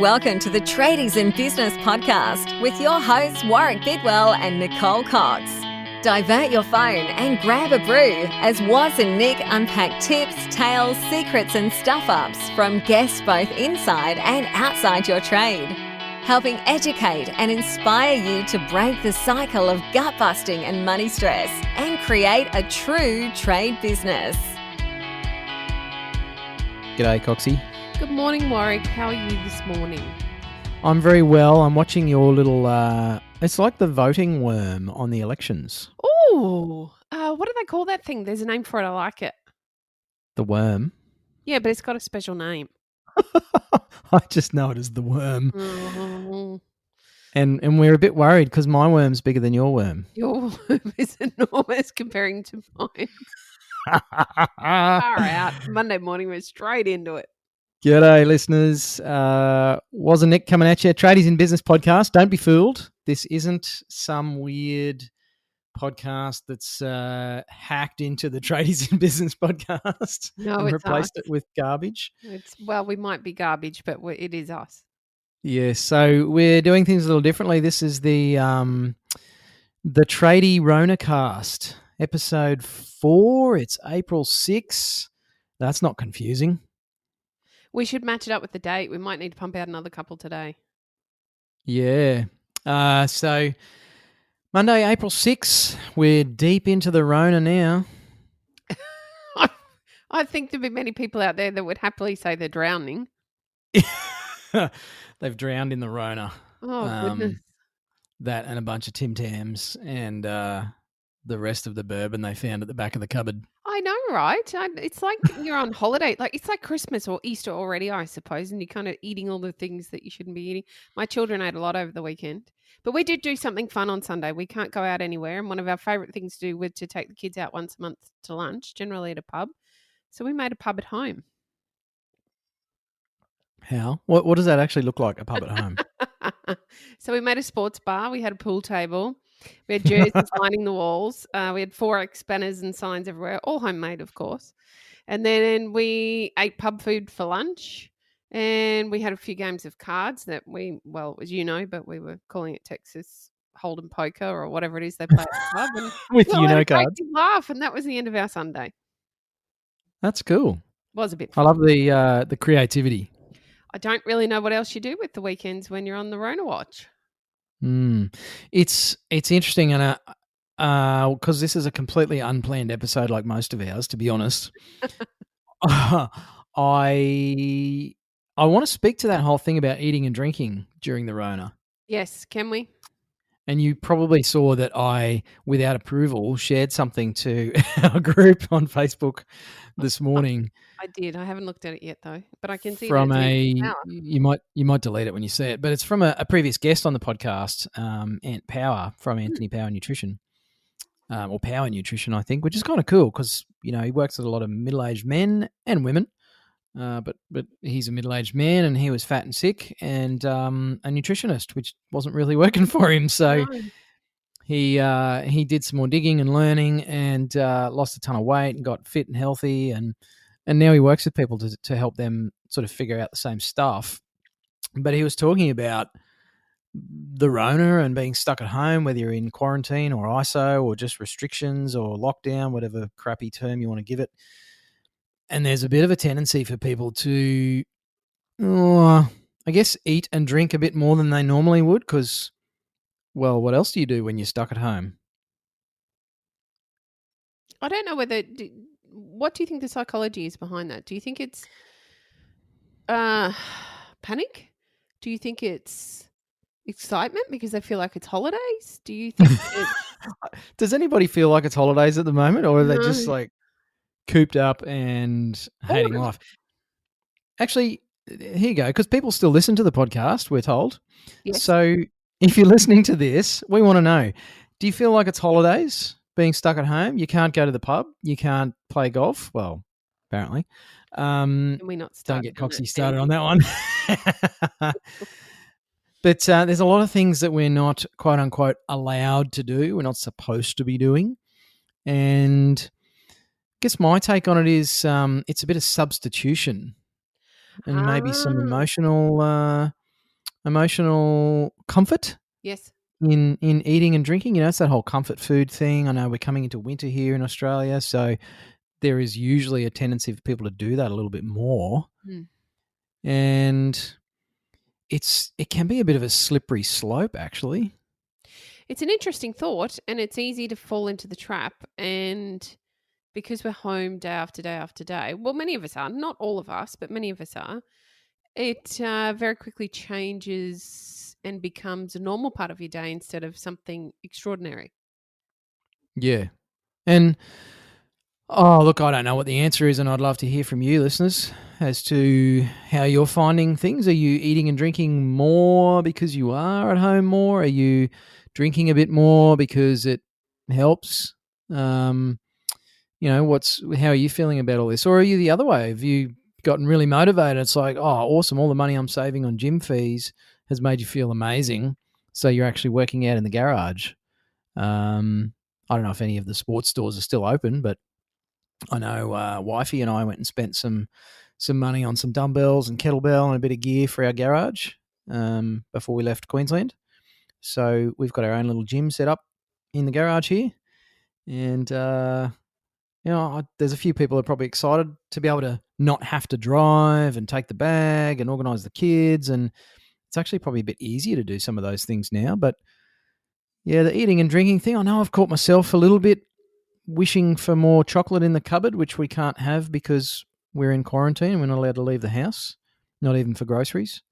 Welcome to the Tradies in Business podcast with your hosts Warwick Bidwell and Nicole Cox. Divert your phone and grab a brew as Waz and Nic unpack tips, tales, secrets and stuff-ups from guests both inside and outside your trade, helping educate and inspire you to break the cycle of gut-busting and money stress and create a true trade business. G'day, Coxie. Good morning, Warwick. How are you this morning? I'm very well. I'm watching your little, it's like the voting worm on the elections. Oh, what do they call that thing? There's a name for it. I like it. The worm? Yeah, but it's got a special name. I just know it as the worm. Oh. And we're a bit worried because my worm's bigger than your worm. Your worm is enormous comparing to mine. Far out. Monday morning, we're straight into it. G'day, listeners. Waz and Nic coming at you. Tradies in Business podcast. Don't be fooled. This isn't some weird podcast that's hacked into the Tradies in Business podcast and replaced it with garbage. Well, we might be garbage, but it is us. Yeah, so we're doing things a little differently. This is the TradieRonaCast, episode 4. It's April 6. That's not confusing. We should match it up with the date. We might need to pump out another couple today. Yeah. So Monday, April 6th, we're deep into the Rona now. I think there'd be many people out there that would happily say they're drowning. They've drowned in the Rona. Oh, goodness. That and a bunch of Tim Tams and the rest of the bourbon they found at the back of the cupboard. I know, right? It's like you're on holiday. Like it's like Christmas or Easter already, I suppose, and you're kind of eating all the things that you shouldn't be eating. My children ate a lot over the weekend, but we did do something fun on Sunday. We can't go out anywhere, and one of our favourite things to do was to take the kids out once a month to lunch, generally at a pub. So we made a pub at home. How? What does that actually look like, a pub at home? So we made a sports bar. We had a pool table. We had jerseys lining the walls. We had 4X banners and signs everywhere, all homemade, of course. And then we ate pub food for lunch, and we had a few games of cards that as you know, but we were calling it Texas Hold'em Poker or whatever it is they play at the pub. And With we had a cards. great laugh, and that was the end of our Sunday. That's cool. Was a bit fun. I love the creativity. I don't really know what else you do with the weekends when you're on the Rona watch. It's interesting, and because this is a completely unplanned episode, like most of ours, to be honest. I want to speak to that whole thing about eating and drinking during the Rona. Yes, can we? And you probably saw that I, without approval, shared something to our group on Facebook this morning. I did. I haven't looked at it yet though, but I can see from you might delete it when you see it, but it's from a previous guest on the podcast, Ant Power from Anthony Power Nutrition, or Power Nutrition, I think, which is kind of cool because he works with a lot of middle-aged men and women, but he's a middle-aged man and he was fat and sick and a nutritionist, which wasn't really working for him, so. No. He did some more digging and learning and lost a ton of weight and got fit and healthy and now he works with people to help them sort of figure out the same stuff. But he was talking about the Rona and being stuck at home, whether you're in quarantine or ISO or just restrictions or lockdown, whatever crappy term you want to give it. And there's a bit of a tendency for people to, I guess, eat and drink a bit more than they normally would because, well, what else do you do when you're stuck at home? I don't know what do you think the psychology is behind that? Do you think it's panic? Do you think it's excitement because they feel like it's holidays? Do you think Does anybody feel like it's holidays at the moment, or are they just like cooped up and hating life? Actually, here you go, because people still listen to the podcast, we're told. Yes. So if you're listening to this, we want to know, do you feel like it's holidays being stuck at home? You can't go to the pub. You can't play golf. Well, apparently. Can we not don't get Coxie started on that one. But there's a lot of things that we're not, quote unquote, allowed to do. We're not supposed to be doing. And I guess my take on it is it's a bit of substitution and maybe some emotional emotional comfort Yes. in eating and drinking. It's that whole comfort food thing. I know we're coming into winter here in Australia, so there is usually a tendency for people to do that a little bit more. Mm. And it can be a bit of a slippery slope, actually. It's an interesting thought, and it's easy to fall into the trap. And because we're home day after day after day, well, many of us are, not all of us, but many of us are, it very quickly changes and becomes a normal part of your day instead of something extraordinary. Yeah. And look, I don't know what the answer is, and I'd love to hear from you, listeners, as to how you're finding things. Are you eating and drinking more because you are at home more? Are you drinking a bit more because it helps? How are you feeling about all this? Or are you the other way? Have you gotten really motivated? It's like, oh, awesome, all the money I'm saving on gym fees has made you feel amazing. So you're actually working out in the garage. I don't know if any of the sports stores are still open, but I know Wifey and I went and spent some money on some dumbbells and kettlebell and a bit of gear for our garage before we left Queensland. So we've got our own little gym set up in the garage here. And, there's a few people that are probably excited to be able to not have to drive and take the bag and organise the kids. And it's actually probably a bit easier to do some of those things now. But, yeah, the eating and drinking thing, I know I've caught myself a little bit wishing for more chocolate in the cupboard, which we can't have because we're in quarantine and we're not allowed to leave the house, not even for groceries.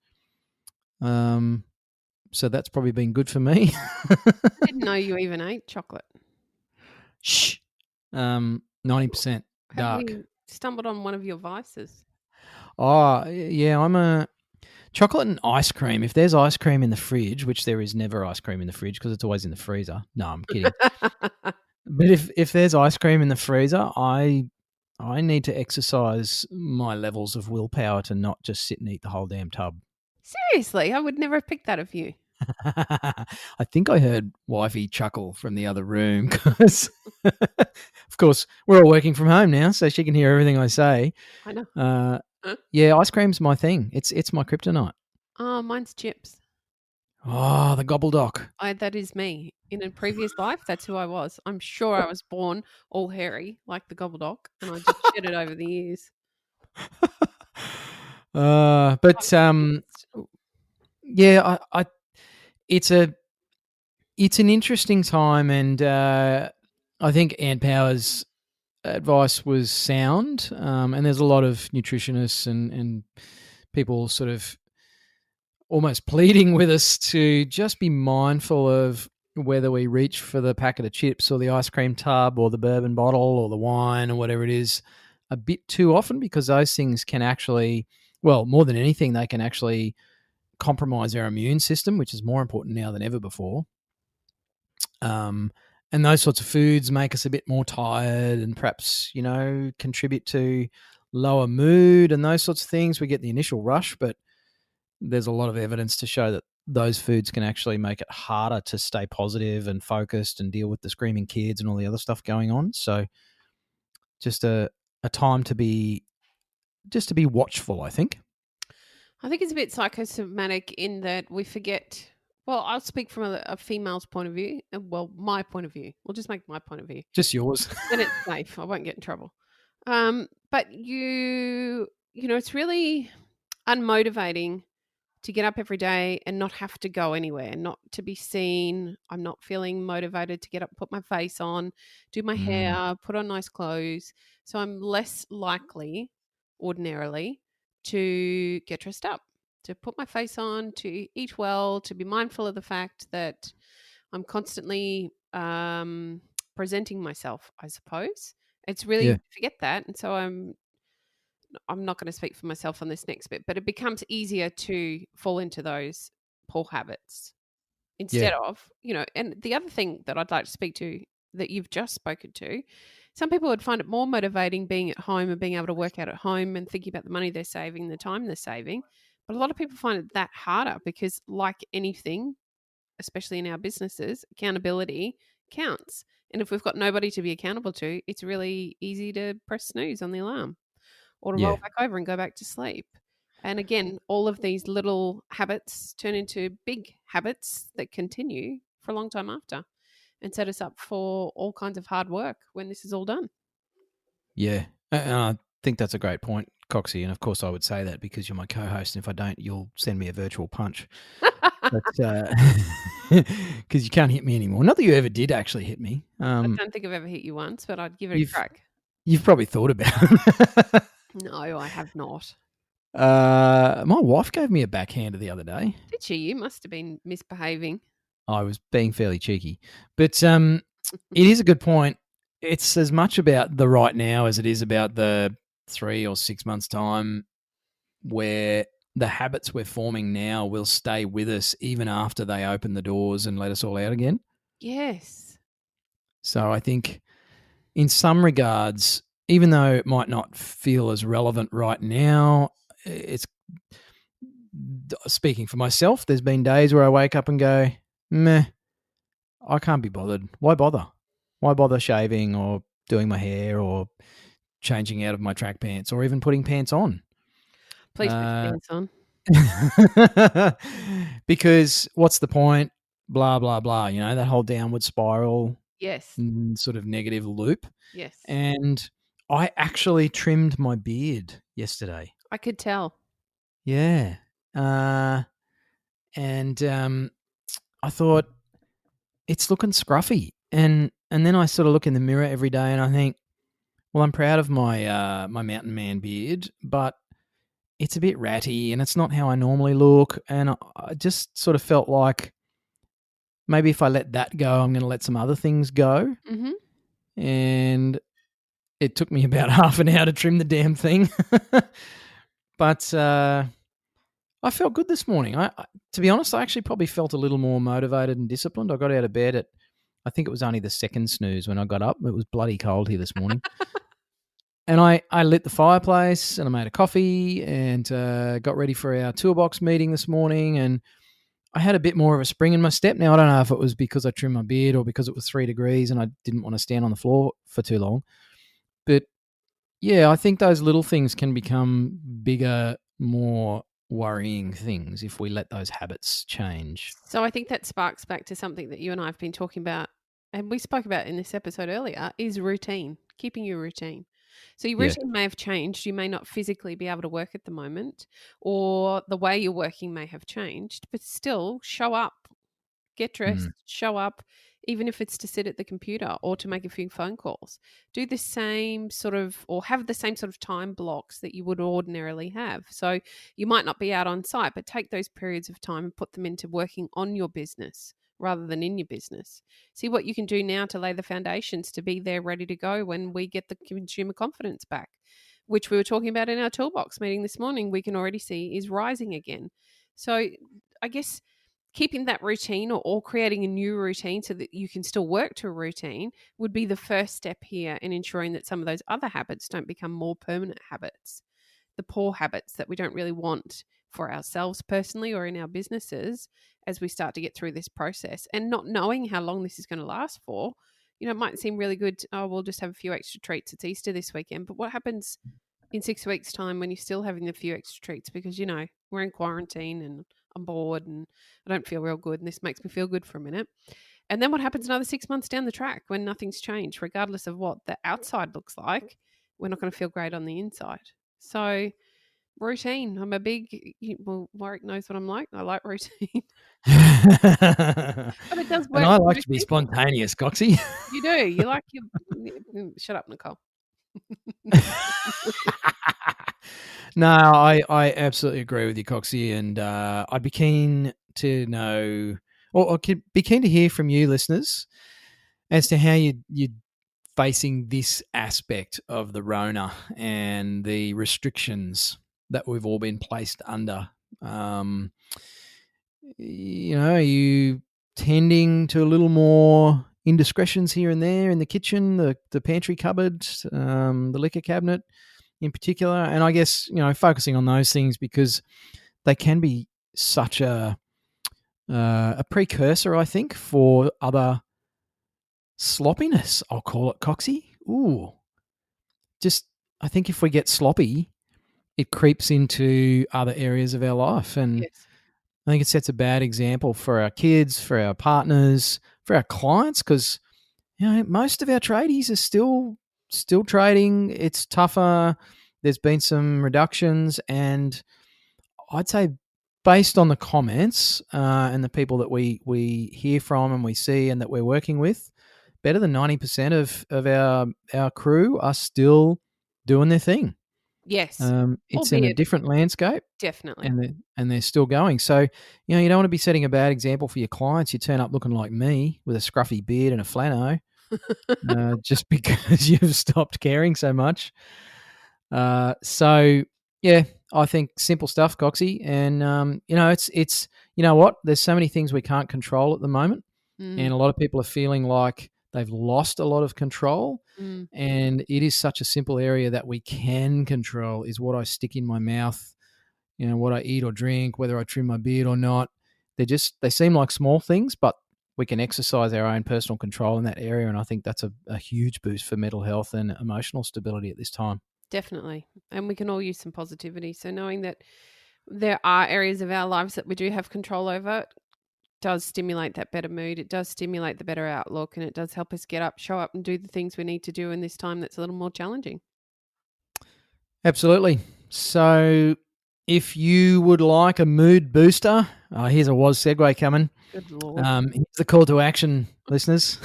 So that's probably been good for me. I didn't know you even ate chocolate. Shh. 90% dark. Have we stumbled on one of your vices? Oh, yeah, I'm a chocolate and ice cream. If there's ice cream in the fridge, which there is never ice cream in the fridge because it's always in the freezer. No, I'm kidding. But if there's ice cream in the freezer, I need to exercise my levels of willpower to not just sit and eat the whole damn tub. Seriously, I would never have picked that of you. I think I heard Wifey chuckle from the other room because, of course, we're all working from home now, so she can hear everything I say. I know. Huh? Yeah, ice cream's my thing. It's my kryptonite. Oh, mine's chips. Oh, the gobbledoc. That is me. In a previous life, that's who I was. I'm sure I was born all hairy like the gobbledoc, and I just shed it over the years. Yeah, it's an interesting time, and I think Ant Power's advice was sound. And there's a lot of nutritionists and people sort of almost pleading with us to just be mindful of whether we reach for the packet of chips or the ice cream tub or the bourbon bottle or the wine or whatever it is a bit too often, because those things can actually, well, more than anything, they can actually compromise our immune system, which is more important now than ever before. And those sorts of foods make us a bit more tired and perhaps, contribute to lower mood and those sorts of things. We get the initial rush, but there's a lot of evidence to show that those foods can actually make it harder to stay positive and focused and deal with the screaming kids and all the other stuff going on. So just a time to be watchful, I think. I think it's a bit psychosomatic in that we forget. Well, I'll speak from a female's point of view. Well, my point of view. We'll just make my point of view. Just yours. Then it's safe. I won't get in trouble. But it's really unmotivating to get up every day and not have to go anywhere, not to be seen. I'm not feeling motivated to get up, put my face on, do my hair, put on nice clothes. So I'm less likely, ordinarily, to get dressed up, to put my face on, to eat well, to be mindful of the fact that I'm constantly presenting myself, I suppose. It's really easy to forget that. And so I'm not going to speak for myself on this next bit, but it becomes easier to fall into those poor habits instead of, and the other thing that I'd like to speak to that you've just spoken to, some people would find it more motivating being at home and being able to work out at home and thinking about the money they're saving, the time they're saving. But a lot of people find it that harder because, like anything, especially in our businesses, accountability counts. And if we've got nobody to be accountable to, it's really easy to press snooze on the alarm or to roll back over and go back to sleep. And again, all of these little habits turn into big habits that continue for a long time after and set us up for all kinds of hard work when this is all done. Yeah. And I think that's a great point, Coxie. And of course, I would say that because you're my co-host. And if I don't, you'll send me a virtual punch. Because you can't hit me anymore. Not that you ever did actually hit me. I don't think I've ever hit you once, but I'd give it a crack. You've probably thought about it. No, I have not. My wife gave me a backhander the other day. Did she? You must have been misbehaving. I was being fairly cheeky. But it is a good point. It's as much about the right now as it is about the 3 or 6 months' time, where the habits we're forming now will stay with us even after they open the doors and let us all out again. Yes. So I think in some regards, even though it might not feel as relevant right now, it's speaking for myself, there's been days where I wake up and go, meh, I can't be bothered. Why bother? Why bother shaving or doing my hair or changing out of my track pants or even putting pants on? Please put your pants on. Because what's the point? Blah, blah, blah. You know, that whole downward spiral. Yes. Sort of negative loop. Yes. And I actually trimmed my beard yesterday. I could tell. Yeah. I thought it's looking scruffy. And then I sort of look in the mirror every day and I think, well, I'm proud of my my mountain man beard, but it's a bit ratty and it's not how I normally look. And I just sort of felt like maybe if I let that go, I'm going to let some other things go. Mm-hmm. And it took me about half an hour to trim the damn thing. But I felt good this morning. To be honest, I actually probably felt a little more motivated and disciplined. I got out of bed I think it was only the second snooze when I got up. It was bloody cold here this morning. And I lit the fireplace and I made a coffee and got ready for our toolbox meeting this morning. And I had a bit more of a spring in my step. Now, I don't know if it was because I trimmed my beard or because it was 3 degrees and I didn't want to stand on the floor for too long. But yeah, I think those little things can become bigger, more worrying things if we let those habits change. So I think that sparks back to something that you and I have been talking about, and we spoke about in this episode earlier, is routine, keeping your routine. So your routine may have changed. You may not physically be able to work at the moment, or the way you're working may have changed, but still show up, get dressed, show up, even if it's to sit at the computer or to make a few phone calls. Do the same sort of, or have the same sort of time blocks that you would ordinarily have. So you might not be out on site, but take those periods of time and put them into working on your business rather than in your business. See what you can do now to lay the foundations to be there ready to go when we get the consumer confidence back, which we were talking about in our toolbox meeting this morning. We can already see is rising again. So I guess keeping that routine or creating a new routine so that you can still work to a routine would be the first step here in ensuring that some of those other habits don't become more permanent habits, the poor habits that we don't really want for ourselves personally or in our businesses as we start to get through this process. And not knowing how long this is going to last for, you know, it might seem really good. Oh, we'll just have a few extra treats. It's Easter this weekend. But what happens in 6 weeks' time when you're still having a few extra treats because, you know, we're in quarantine and I'm bored and I don't feel real good and this makes me feel good for a minute. And then what happens another 6 months down the track when nothing's changed, regardless of what the outside looks like, we're not going to feel great on the inside. So routine, I'm a big, well, Warwick knows what I'm like. I like routine. But it does work. And I like to be spontaneous, Coxie. You do. You like your, shut up, Nicole. No, I absolutely agree with you, Coxie, and I'd be keen to know, or be keen to hear from you, listeners, as to how you're facing this aspect of the Rona and the restrictions that we've all been placed under. You know, are you tending to a little more indiscretions here and there in the kitchen, the pantry cupboard, the liquor cabinet in particular? And I guess, you know, focusing on those things because they can be such a precursor, I think, for other sloppiness, I'll call it, Coxie. Ooh. Just, I think if we get sloppy, it creeps into other areas of our life. And Yes. I think it sets a bad example for our kids, for our partners, for our clients, because most of our tradies are still trading. It's tougher. There's been some reductions, and I'd say based on the comments and the people that we hear from and we see and that we're working with, better than 90% of our crew are still doing their thing. Yes. It's in a Albeit, different landscape, definitely. and they're still going. So, you don't want to be setting a bad example for your clients. You turn up looking like me with a scruffy beard and a flannel, just because you've stopped caring so much. So yeah, I think simple stuff, Coxie. And it's what? There's so many things we can't control at the moment, and a lot of people are feeling like they've lost a lot of control. And it is such a simple area that we can control, is what I stick in my mouth, what I eat or drink, whether I trim my beard or not. They seem like small things, but we can exercise our own personal control in that area. And I think that's a huge boost for mental health and emotional stability at this time. Definitely. And we can all use some positivity. So knowing that there are areas of our lives that we do have control over does stimulate that better mood. It does stimulate the better outlook, and it does help us get up, show up, and do the things we need to do in this time that's a little more challenging. Absolutely. So if you would like a mood booster, here's a Waz segue coming. Good Lord. Here's the call to action, listeners.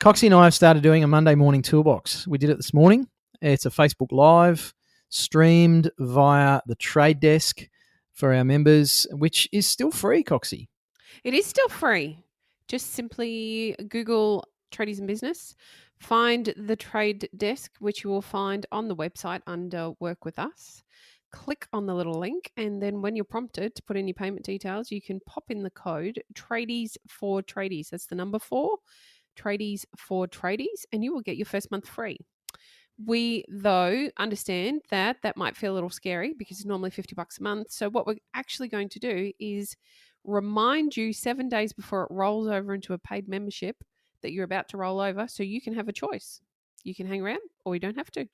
Coxie and I have started doing a Monday morning toolbox. We did it this morning. It's a Facebook Live streamed via the Trade Desk for our members, which is still free, Coxie. It is still free. Just simply Google Tradies in Business, find the Trade Desk, which you will find on the website under Work With Us. Click on the little link, and then when you're prompted to put in your payment details, you can pop in the code Tradies for Tradies. That's the number 4, Tradies for Tradies, and you will get your first month free. We, though, understand that might feel a little scary because it's normally $50 a month. So what we're actually going to do is remind you 7 days before it rolls over into a paid membership that you're about to roll over, so you can have a choice. You can hang around or you don't have to.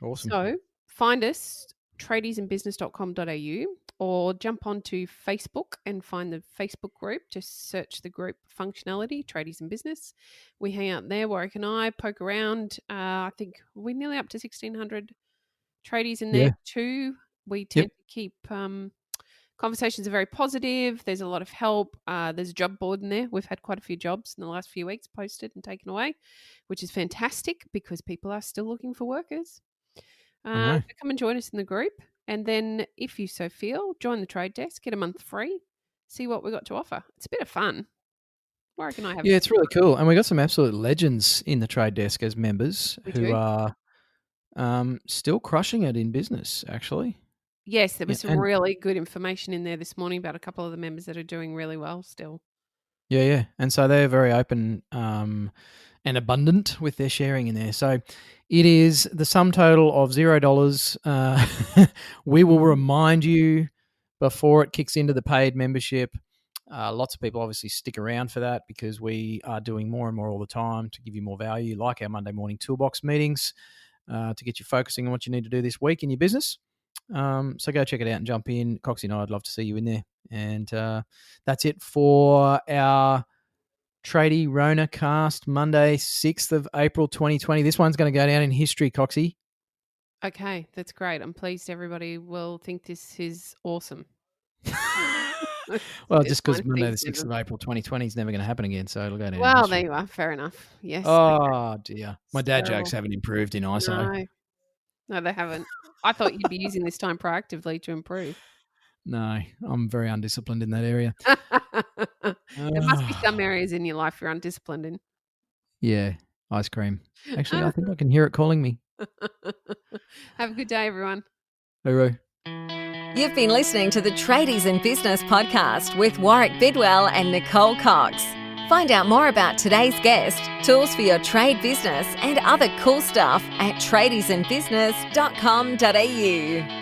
Awesome. So find us, tradiesinbusiness.com.au, or jump onto Facebook and find the Facebook group. Just search the group functionality, Tradies in Business. We hang out there, Warwick and I poke around. I think we're nearly up to 1,600 tradies in there too. We tend to keep conversations are very positive. There's a lot of help. There's a job board in there. We've had quite a few jobs in the last few weeks posted and taken away, which is fantastic because people are still looking for workers. So come and join us in the group. And then if you so feel, join the Trade Desk, get a month free, see what we've got to offer. It's a bit of fun. Warwick and I have. Yeah, it's really cool. And we got some absolute legends in the Trade Desk as members who are still crushing it in business, actually. Yes, there was some really good information in there this morning about a couple of the members that are doing really well still. Yeah. And so they're very open and abundant with their sharing in there. So it is the sum total of $0. We will remind you before it kicks into the paid membership. Lots of people obviously stick around for that because we are doing more and more all the time to give you more value, like our Monday morning toolbox meetings, to get you focusing on what you need to do this week in your business. So go check it out and jump in. Coxie and I, I'd love to see you in there. And that's it for our TradieRonaCast Monday, 6th of April 2020. This one's going to go down in history, Coxie. Okay, that's great. I'm pleased everybody will think this is awesome. Well, just because Monday the 6th of April 2020 is never going to happen again, so it'll go down. Well, there you are. Fair enough. Yes. Oh, dear. My dad jokes haven't improved in ISO. No, they haven't. I thought you'd be using this time proactively to improve. No, I'm very undisciplined in that area. There must be some areas in your life you're undisciplined in. Yeah, ice cream. Actually, I think I can hear it calling me. Have a good day, everyone. Hooroo. You've been listening to the Tradies in Business podcast with Warwick Bidwell and Nicole Cox. Find out more about today's guest, tools for your trade business, and other cool stuff at tradiesinbusiness.com.au.